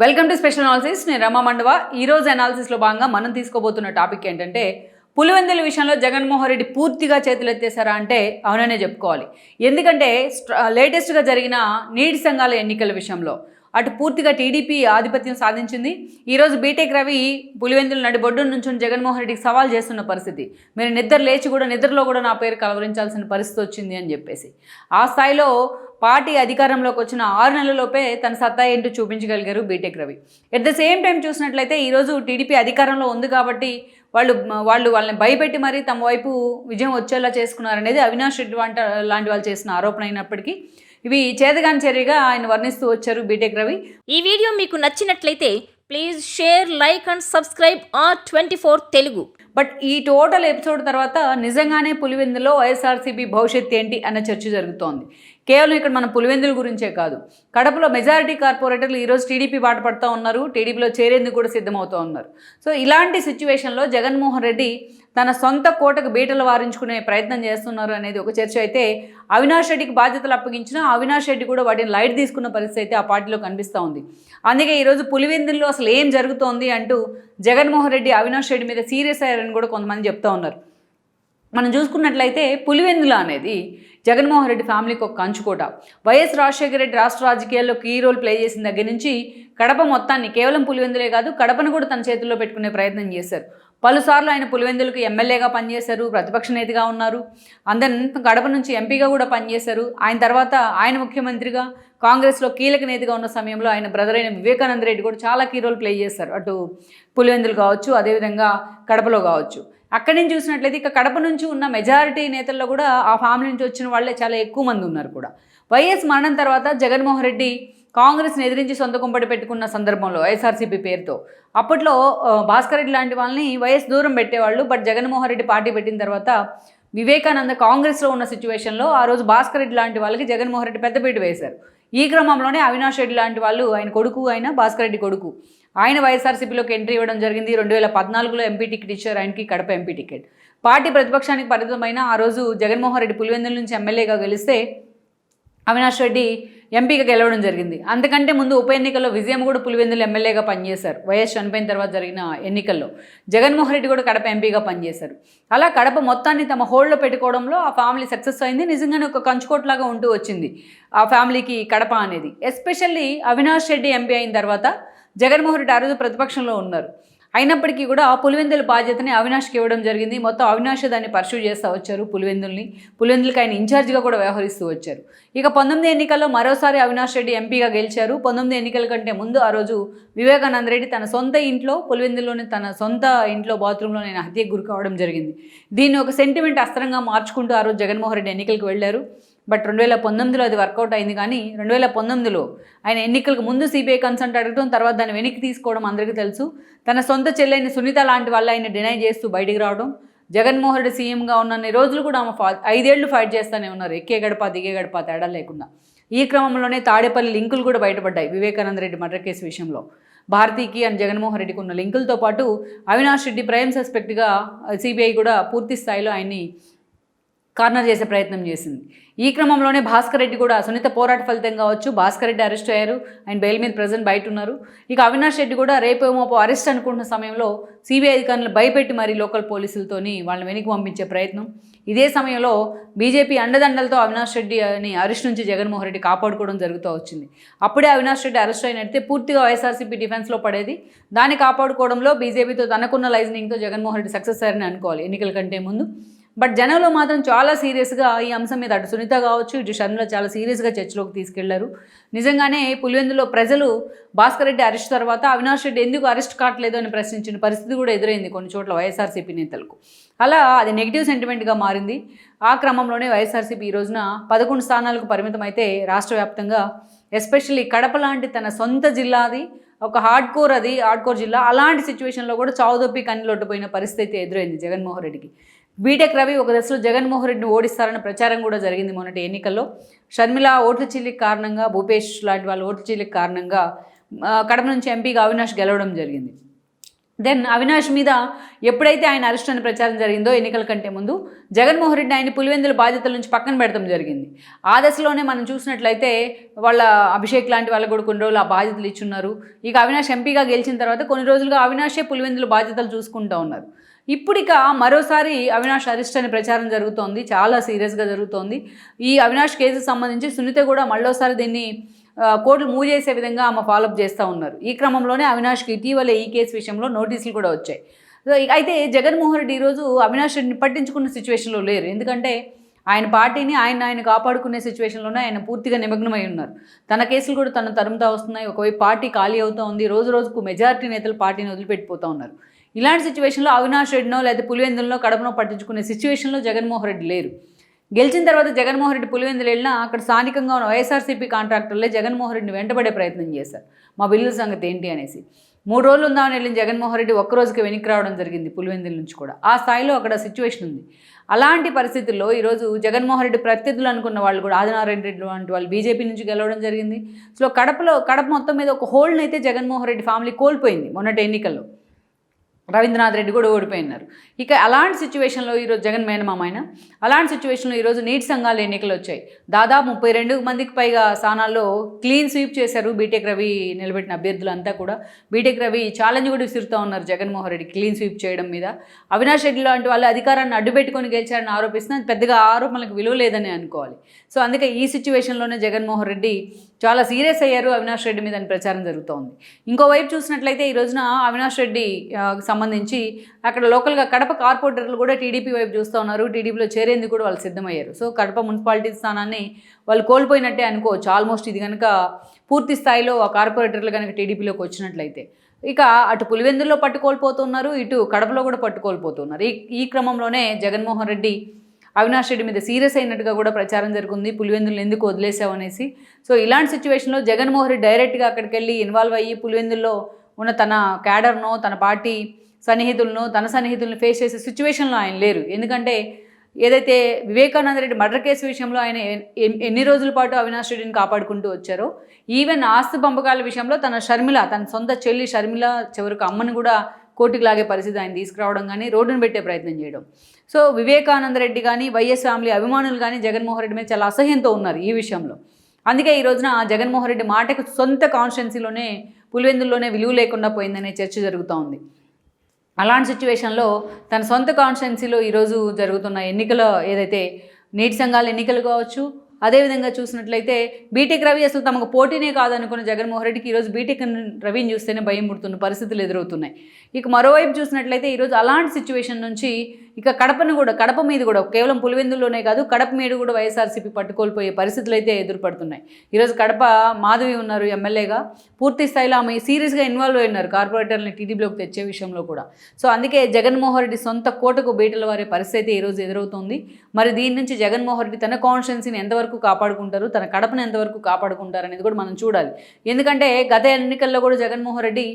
Welcome to special analysis. నేను రమా మండవ. ఈరోజు అనాలిసిస్లో భాగంగా మనం తీసుకోబోతున్న టాపిక్ ఏంటంటే, పులివెందుల విషయంలో జగన్మోహన్ రెడ్డి పూర్తిగా చేతులెత్తేశారా అంటే అవుననే చెప్పుకోవాలి. ఎందుకంటే లేటెస్ట్గా జరిగిన నీటి సంఘాల ఎన్నికల విషయంలో అటు పూర్తిగా టీడీపీ ఆధిపత్యం సాధించింది. ఈరోజు బీటెక్ రవి పులివెందుల నడిబొడ్డు నుంచి జగన్మోహన్ రెడ్డికి సవాల్ చేస్తున్న పరిస్థితి. మీరు నిద్రలో కూడా నా పేరు కలవరించాల్సిన పరిస్థితి వచ్చింది అని చెప్పేసి ఆ స్థాయిలో పార్టీ అధికారంలోకి వచ్చిన 6 నెలలలోపే తన సత్తా ఏంటో చూపించగలిగారు BTech Ravi. At the same time చూసినట్లయితే ఈరోజు టీడీపీ అధికారంలో ఉంది కాబట్టి వాళ్ళని భయపెట్టి మరీ తమ వైపు విజయం వచ్చేలా చేసుకున్నారనేది అవినాష్ రెడ్డి లాంటి వాళ్ళు చేసిన ఆరోపణ అయినప్పటికీ ఇవి చేతగాని చర్యగా ఆయన వర్ణిస్తూ వచ్చారు బీటెక్ రవి. ఈ వీడియో మీకు నచ్చినట్లయితే please share, like and subscribe R24 Telugu. But ఈ టోటల్ ఎపిసోడ్ తర్వాత నిజంగానే పులివెందులో వైఎస్ఆర్సీపీ భవిష్యత్తు ఏంటి అన్న చర్చ జరుగుతోంది. కేవలం ఇక్కడ మన పులివెందుల గురించే కాదు, కడపలో మెజారిటీ కార్పొరేటర్లు ఈరోజు టీడీపీ బాట పడుతూ ఉన్నారు, టీడీపీలో చేరేందుకు కూడా సిద్ధమవుతూ ఉన్నారు. సో ఇలాంటి సిచ్యువేషన్లో జగన్మోహన్ రెడ్డి తన సొంత కోటకు బీటలు వారించుకునే ప్రయత్నం చేస్తున్నారు అనేది ఒక చర్చ అయితే, అవినాష్ రెడ్డికి బాధ్యతలు అప్పగించినా అవినాష్ రెడ్డి కూడా వాటిని లైట్ తీసుకున్న పరిస్థితి అయితే ఆ పార్టీలో కనిపిస్తూ ఉంది. అందుకే ఈరోజు పులివెందుల్లో అసలు ఏం జరుగుతోంది అంటూ జగన్మోహన్ రెడ్డి అవినాష్ రెడ్డి మీద సీరియస్ అయ్యారని కూడా కొంతమంది చెప్తూ ఉన్నారు. మనం చూసుకున్నట్లయితే పులివెందుల అనేది జగన్మోహన్ రెడ్డి ఫ్యామిలీకి ఒక కంచుకోట. వైఎస్ రాజశేఖర రెడ్డి రాష్ట్ర రాజకీయాల్లో కీ రోల్ ప్లే చేసిన దగ్గర నుంచి కడప మొత్తాన్ని, కేవలం పులివెందులే కాదు కడపను కూడా తన చేతుల్లో పెట్టుకునే ప్రయత్నం చేశారు. పలుసార్లు ఆయన పులివెందులకు ఎమ్మెల్యేగా పనిచేశారు, ప్రతిపక్ష నేతగా ఉన్నారు, కడప నుంచి ఎంపీగా కూడా పనిచేశారు. ఆయన తర్వాత ఆయన ముఖ్యమంత్రిగా కాంగ్రెస్లో కీలక నేతగా ఉన్న సమయంలో ఆయన బ్రదర్ అయిన వివేకానంద రెడ్డి కూడా చాలా కీ రోల్ ప్లే చేశారు, అటు పులివెందులు కావచ్చు, అదేవిధంగా కడపలో కావచ్చు. అక్కడి నుంచి చూసినట్లయితే ఇక కడప నుంచి ఉన్న మెజారిటీ నేతల్లో కూడా ఆ ఫ్యామిలీ నుంచి వచ్చిన వాళ్ళే చాలా ఎక్కువ మంది ఉన్నారు కూడా. వైఎస్ మరణం తర్వాత జగన్మోహన్ రెడ్డి కాంగ్రెస్ని ఎదిరించి సొంత కుంపటి పెట్టుకున్న సందర్భంలో వైఎస్ఆర్సీపీ పేరుతో అప్పట్లో భాస్కర్ రెడ్డి లాంటి వాళ్ళని వైఎస్ దూరం పెట్టేవాళ్ళు. బట్ జగన్మోహన్ రెడ్డి పార్టీ పెట్టిన తర్వాత వివేకానంద కాంగ్రెస్లో ఉన్న సిచ్యువేషన్లో ఆ రోజు భాస్కర్ రెడ్డి లాంటి వాళ్ళకి జగన్మోహన్ రెడ్డి పెద్దపీట వేశారు. ఈ క్రమంలోనే అవినాష్ రెడ్డి లాంటి వాళ్ళు, ఆయన కొడుకు అయిన భాస్కర్ రెడ్డి కొడుకు, ఆయన వైఎస్ఆర్సీపీలోకి ఎంట్రీ ఇవ్వడం జరిగింది. 2014లో ఎంపీ టికెట్ ఇచ్చారు ఆయనకి, కడప ఎంపీ టికెట్. పార్టీ ప్రతిపక్షానికి పరిమితమైన ఆ రోజు జగన్మోహన్ రెడ్డి పులివెందుల నుంచి ఎమ్మెల్యేగా గెలిస్తే అవినాష్ రెడ్డి ఎంపీగా గెలవడం జరిగింది. అంతకంటే ముందు ఉప ఎన్నికల్లో విజయం కూడా పులివెందులు ఎమ్మెల్యేగా పనిచేశారు. వైఎస్ చనిపోయిన తర్వాత జరిగిన ఎన్నికల్లో జగన్మోహన్ రెడ్డి కూడా కడప ఎంపీగా పనిచేశారు. అలా కడప మొత్తాన్ని తమ హోల్డ్లో పెట్టుకోవడంలో ఆ ఫ్యామిలీ సక్సెస్ అయింది. నిజంగానే ఒక కంచుకోట్లాగా ఉంటూ వచ్చింది ఆ ఫ్యామిలీకి కడప అనేది. ఎస్పెషల్లీ అవినాష్ రెడ్డి ఎంపీ అయిన తర్వాత జగన్మోహన్ రెడ్డి ఆ రోజు ప్రతిపక్షంలో ఉన్నారు. అయినప్పటికీ కూడా ఆ పులివెందుల బాధ్యతని అవినాష్కి ఇవ్వడం జరిగింది. మొత్తం అవినాష్ దాన్ని పర్సూ చేస్తూ వచ్చారు. పులివెందులకి ఆయన ఇన్ఛార్జిగా కూడా వ్యవహరిస్తూ వచ్చారు. ఇక 19 ఎన్నికల్లో మరోసారి అవినాష్ రెడ్డి ఎంపీగా గెలిచారు. 19 ఎన్నికల కంటే ముందు ఆ రోజు వివేకానంద రెడ్డి తన సొంత ఇంట్లో, పులివెందుల్లోని తన సొంత ఇంట్లో బాత్రూంలో నేను హత్యకు గురి కావడం జరిగింది. దీన్ని ఒక సెంటిమెంట్ అస్త్రంగా మార్చుకుంటూ ఆ రోజు జగన్మోహన్ రెడ్డి ఎన్నికలకు వెళ్ళారు. బట్ 2019లో అది వర్కౌట్ అయింది. కానీ 2019లో ఆయన ఎన్నికలకు ముందు సిబిఐ కన్సల్ట్ అడగడం, తర్వాత దాన్ని వెనక్కి తీసుకోవడం అందరికీ తెలుసు. తన సొంత చెల్లెని సునీత లాంటి వాళ్ళు ఆయన డినై చేస్తూ బయటికి రావడం. జగన్మోహన్ రెడ్డి సీఎంగా ఉన్న రోజులు కూడా ఆమె 5 ఏళ్ళు ఫైట్ చేస్తూనే ఉన్నారు, ఎక్కే గడప దిగే గడప తేడా లేకుండా. ఈ క్రమంలోనే తాడేపల్లి లింకులు కూడా బయటపడ్డాయి వివేకానంద రెడ్డి మర్డర్ కేసు విషయంలో. భారతీకి అండ్ జగన్మోహన్ రెడ్డికి ఉన్న లింకులతో పాటు అవినాష్ రెడ్డి ప్రైమ్ సస్పెక్ట్గా సిబిఐ కూడా పూర్తి స్థాయిలో ఆయన్ని కార్నర్ చేసే ప్రయత్నం చేసింది. ఈ క్రమంలోనే భాస్కర్ రెడ్డి కూడా సునీత పోరాట ఫలితం కావచ్చు, భాస్కర్ రెడ్డి అరెస్ట్ అయ్యారు, ఆయన బెయిల్ మీద ప్రజెంట్ బయట ఉన్నారు. ఇక అవినాష్ రెడ్డి కూడా రేపేమోపో అరెస్ట్ అనుకుంటున్న సమయంలో సిబిఐ అధికారులు భయపెట్టి మరీ లోకల్ పోలీసులతోని వాళ్ళని వెనక్కి పంపించే ప్రయత్నం. ఇదే సమయంలో బీజేపీ అండదండలతో అవినాష్ రెడ్డిని అరెస్ట్ నుంచి జగన్మోహన్ రెడ్డి కాపాడుకోవడం జరుగుతూ వచ్చింది. అప్పుడే అవినాష్ రెడ్డి అరెస్ట్ అయినట్టే పూర్తిగా వైఎస్ఆర్సీపీ డిఫెన్స్లో పడేది. దాన్ని కాపాడుకోవడంలో బీజేపీతో తనకున్న లైజనింగ్తో జగన్మోహన్ రెడ్డి సక్సెస్ అయ్యారని అనుకోవాలి ఎన్నికల కంటే ముందు. బట్ జనంలో మాత్రం చాలా సీరియస్గా ఈ అంశం మీద అటు సునీత కావచ్చు, ఇటు షర్మిల చాలా సీరియస్గా చర్చలోకి తీసుకెళ్లారు. నిజంగానే పులివెందులో ప్రజలు భాస్కర్ రెడ్డి అరెస్ట్ తర్వాత అవినాష్ రెడ్డి ఎందుకు అరెస్ట్ కావట్లేదు అని ప్రశ్నించిన పరిస్థితి కూడా ఎదురైంది కొన్ని చోట్ల వైఎస్ఆర్సీపీ నేతలకు. అలా అది నెగిటివ్ సెంటిమెంట్గా మారింది. ఆ క్రమంలోనే వైఎస్ఆర్సీపీ ఈ రోజున 11 స్థానాలకు పరిమితం అయితే రాష్ట్ర వ్యాప్తంగా ఎస్పెషల్లీ కడప లాంటి తన సొంత జిల్లాది, ఒక హార్డ్ కోర్ జిల్లా, అలాంటి సిచ్యువేషన్లో కూడా చావుదొప్పి కన్నీలొట్టిపోయిన పరిస్థితి ఎదురైంది జగన్మోహన్ రెడ్డికి. బీటెక్ రవి ఒక దశలో జగన్మోహన్ రెడ్డిని ఓడిస్తారన్న ప్రచారం కూడా జరిగింది మొన్నటి ఎన్నికల్లో. షర్మిల ఓట్ల చీలిక కారణంగా, భూపేష్ లాంటి వాళ్ళ ఓట్ల చీలిక కారణంగా కడప నుంచి ఎంపీగా అవినాష్ గెలవడం జరిగింది. దెన్ అవినాష్ మీద ఎప్పుడైతే ఆయన అరెస్ట్ అని ప్రచారం జరిగిందో ఎన్నికల కంటే ముందు జగన్మోహన్ రెడ్డి ఆయన పులివెందుల బాధ్యతల నుంచి పక్కన పెడతాం జరిగింది. ఆ దశలోనే మనం చూసినట్లయితే వాళ్ళ అభిషేక్ లాంటి వాళ్ళకు కూడా కొన్ని రోజులు ఆ బాధ్యతలు ఇచ్చున్నారు. ఇక అవినాష్ ఎంపీగా గెలిచిన తర్వాత కొన్ని రోజులుగా అవినాషే పులివెందుల బాధ్యతలు చూసుకుంటూ ఉన్నారు. ఇప్పుడు ఇక మరోసారి అవినాష్ అరెస్ట్ అనే ప్రచారం జరుగుతోంది, చాలా సీరియస్గా జరుగుతోంది. ఈ అవినాష్ కేసుకు సంబంధించి సునీత కూడా మళ్ళోసారి దీన్ని కోర్టులు మూవ్ చేసే విధంగా ఆమె ఫాలోఅప్ చేస్తూ ఉన్నారు. ఈ క్రమంలోనే అవినాష్కి ఇటీవల ఈ కేసు విషయంలో నోటీసులు కూడా వచ్చాయి. సో అయితే జగన్మోహన్ రెడ్డి ఈరోజు అవినాష్ రెడ్డిని పట్టించుకున్న సిచ్యువేషన్లో లేరు. ఎందుకంటే ఆయన పార్టీని ఆయన కాపాడుకునే సిచ్యువేషన్లోనే ఆయన పూర్తిగా నిమగ్నమై ఉన్నారు. తన కేసులు కూడా తను తరుముతా వస్తున్నాయి. ఒకవైపు పార్టీ ఖాళీ అవుతూ ఉంది. రోజు రోజుకు మెజారిటీ నేతలు పార్టీని వదిలిపెట్టిపోతూ ఉన్నారు. ఇలాంటి సిచ్యువేషన్లో అవినాష్ రెడ్డినో లేదా పులివెందులనో కడపనో పట్టించుకునే సిచ్యువేషన్లో జగన్మోహన్ రెడ్డి లేరు. గెలిచిన తర్వాత జగన్మోహన్ రెడ్డి పులివెందులు వెళ్ళినా అక్కడ స్థానికంగా ఉన్న వైఎస్ఆర్సీపీ కాంట్రాక్టర్లే జగన్మోహన్ రెడ్డిని వెంటబడే ప్రయత్నం చేశారు. మా బిల్లుల సంగతి ఏంటి అనేసి 3 రోజులు ఉందామని వెళ్ళిన జగన్మోహన్ రెడ్డి ఒక్కరోజుకి వెనక్కి రావడం జరిగింది పులివెందుల నుంచి కూడా. ఆ స్థాయిలో అక్కడ సిచ్యువేషన్ ఉంది. అలాంటి పరిస్థితుల్లో ఈరోజు జగన్మోహన్ రెడ్డి ప్రత్యర్థులు అనుకున్న వాళ్ళు కూడా ఆదినారాయణ రెడ్డి వంటి వాళ్ళు బీజేపీ నుంచి గెలవడం జరిగింది. సో కడప మొత్తం మీద ఒక హోల్డ్ని అయితే జగన్మోహన్ రెడ్డి ఫ్యామిలీ కోల్పోయింది మొన్నటి ఎన్నికల్లో. రవీంద్రనాథ్ రెడ్డి కూడా ఓడిపోయినారు. ఇక అలాంటి సిచ్యువేషన్లో ఈరోజు జగన్ మేనమామ ఆయన అలాంటి సిచ్యువేషన్లో ఈరోజు నీటి సంఘాల ఎన్నికలు వచ్చాయి. దాదాపు 32 మందికి పైగా స్థానాల్లో క్లీన్ స్వీప్ చేశారు బీటెక్ రవి నిలబెట్టిన అభ్యర్థులంతా కూడా. బీటెక్ రవి ఛాలెంజ్ కూడా విసురుతూ ఉన్నారు జగన్మోహన్ రెడ్డి క్లీన్ స్వీప్ చేయడం మీద. అవినాష్ రెడ్డి లాంటి వాళ్ళు అధికారాన్ని అడ్డుపెట్టుకొని గెలిచారని ఆరోపిస్తున్నా పెద్దగా ఆరోపణలకు విలువ లేదని అనుకోవాలి. సో అందుకే ఈ సిచ్యువేషన్లోనే జగన్మోహన్ రెడ్డి చాలా సీరియస్ అయ్యారు అవినాష్ రెడ్డి మీద అని ప్రచారం జరుగుతోంది. ఇంకోవైపు చూసినట్లయితే ఈ రోజున అవినాష్ రెడ్డి సంబంధించి అక్కడ లోకల్గా కడప కార్పొరేటర్లు కూడా టీడీపీ వైపు చూస్తూ ఉన్నారు. టీడీపీలో చేరేందుకు కూడా వాళ్ళు సిద్ధమయ్యారు. సో కడప మున్సిపాలిటీ స్థానాన్ని వాళ్ళు కోల్పోయినట్టే అనుకోవచ్చు ఆల్మోస్ట్. ఇది కనుక పూర్తి స్థాయిలో ఆ కార్పొరేటర్లు కనుక టీడీపీలోకి వచ్చినట్లయితే. ఇక అటు పులివెందుల్లో పట్టుకోల్పోతున్నారు, ఇటు కడపలో కూడా పట్టుకోల్పోతున్నారు. ఈ క్రమంలోనే జగన్మోహన్ రెడ్డి అవినాష్ రెడ్డి మీద సీరియస్ అయినట్టుగా కూడా ప్రచారం జరుగుతుంది. పులివెందులు ఎందుకు వదిలేసావు అనేసి. సో ఇలాంటి సిచ్యువేషన్లో జగన్మోహన్ రెడ్డి డైరెక్ట్గా అక్కడికి వెళ్ళి ఇన్వాల్వ్ అయ్యి పులివెందుల్లో ఉన్న తన క్యాడర్నో తన పార్టీ తన సన్నిహితులను ఫేస్ చేసే సిచ్యువేషన్లో ఆయన లేరు. ఎందుకంటే ఏదైతే వివేకానంద రెడ్డి మర్డర్ కేసు విషయంలో ఆయన ఎన్ని రోజుల పాటు అవినాష్ రెడ్డిని కాపాడుకుంటూ వచ్చారో, ఈవెన్ ఆస్తి పంపకాల విషయంలో తన సొంత చెల్లి షర్మిల చివరికి అమ్మను కూడా కోర్టుకు లాగే పరిస్థితి ఆయన తీసుకురావడం కానీ రోడ్డును పెట్టే ప్రయత్నం చేయడం. సో వివేకానంద రెడ్డి కానీ వైఎస్ ఫ్యామిలీ అభిమానులు కానీ జగన్మోహన్ రెడ్డి మీద చాలా అసహ్యంతో ఉన్నారు ఈ విషయంలో. అందుకే ఈ రోజున జగన్మోహన్ రెడ్డి మాటకు సొంత కాన్స్టిట్యున్సీలోనే పులివెందుల్లోనే విలువ లేకుండా పోయిందనే చర్చ జరుగుతూ ఉంది. అలాంటి సిచ్యువేషన్లో తన సొంత కాన్స్టిట్యున్సీలో ఈరోజు జరుగుతున్న ఎన్నికలు ఏదైతే నీటి సంఘాల ఎన్నికలు కావచ్చు, అదేవిధంగా చూసినట్లయితే బీటెక్ రవి అసలు తమకు పోటీనే కాదనుకున్న జగన్మోహన్ రెడ్డికి ఈరోజు బీటెక్ రవిని చూస్తేనే భయం పుడుతున్న పరిస్థితులు ఎదురవుతున్నాయి. ఇక మరోవైపు చూసినట్లయితే ఈరోజు అలాంటి సిచ్యువేషన్ నుంచి ఇక కడప మీద కూడా కేవలం పులివెందుల్లోనే కాదు కడప మీద కూడా వైఎస్ఆర్సీపీ పట్టుకోల్పోయే పరిస్థితులు అయితే ఎదురుపడుతున్నాయి. ఈరోజు కడప మాధవి ఉన్నారు ఎమ్మెల్యేగా, పూర్తి స్థాయిలో ఆమె సీరియస్గా ఇన్వాల్వ్ అయి ఉన్నారు కార్పొరేటర్ని టీడీపీలోకి తెచ్చే విషయంలో కూడా. సో అందుకే జగన్మోహన్ రెడ్డి సొంత కోటకు బీటలు వారే పరిస్థితి ఈరోజు ఎదురవుతుంది. మరి దీని నుంచి జగన్మోహన్ రెడ్డి తన కాన్స్టిట్యున్సీని ఎంతవరకు కాపాడుకుంటారు, తన కడపను ఎంతవరకు కాపాడుకుంటారు అనేది కూడా మనం చూడాలి. ఎందుకంటే గత ఎన్నికల్లో కూడా జగన్మోహన్ రెడ్డి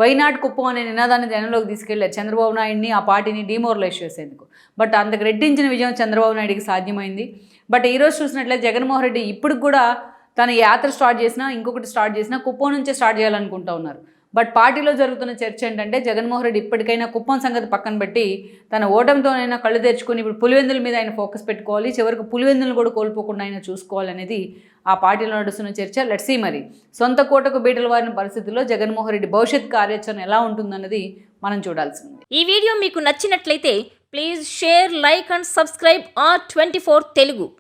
వైనాట్ కుప్పం అనే నినాదాన్ని జనంలోకి తీసుకెళ్లారు చంద్రబాబు నాయుడిని, ఆ పార్టీని డిమోరలైజ్ చేసేందుకు. బట్ అంతకు రెట్టించిన విజయం చంద్రబాబు నాయుడికి సాధ్యమైంది. బట్ ఈరోజు చూసినట్లయితే జగన్మోహన్ రెడ్డి ఇప్పుడు కూడా తన యాత్ర స్టార్ట్ చేసినా ఇంకొకటి స్టార్ట్ చేసినా కుప్పం నుంచే స్టార్ట్ చేయాలనుకుంటూ ఉన్నారు. బట్ పార్టీలో జరుగుతున్న చర్చ ఏంటంటే జగన్మోహన్ రెడ్డి ఇప్పటికైనా కుప్పం సంగతి పక్కన పెట్టి తన ఓటమితోనైనా కళ్ళు తెరుచుకొని ఇప్పుడు పులివెందుల మీద ఆయన ఫోకస్ పెట్టుకోవాలి, చివరికి పులివెందులు కూడా కోల్పోకుండా ఆయన చూసుకోవాలనేది ఆ పార్టీలో నడుస్తున్న చర్చ. లెట్స్ సీ మరి సొంత కోటకు బీటలు వారిన పరిస్థితుల్లో జగన్మోహన్ రెడ్డి భవిష్యత్ కార్యాచరణ ఎలా ఉంటుందన్నది మనం చూడాల్సింది. ఈ వీడియో మీకు నచ్చినట్లయితే please share, like and subscribe R24 Telugu.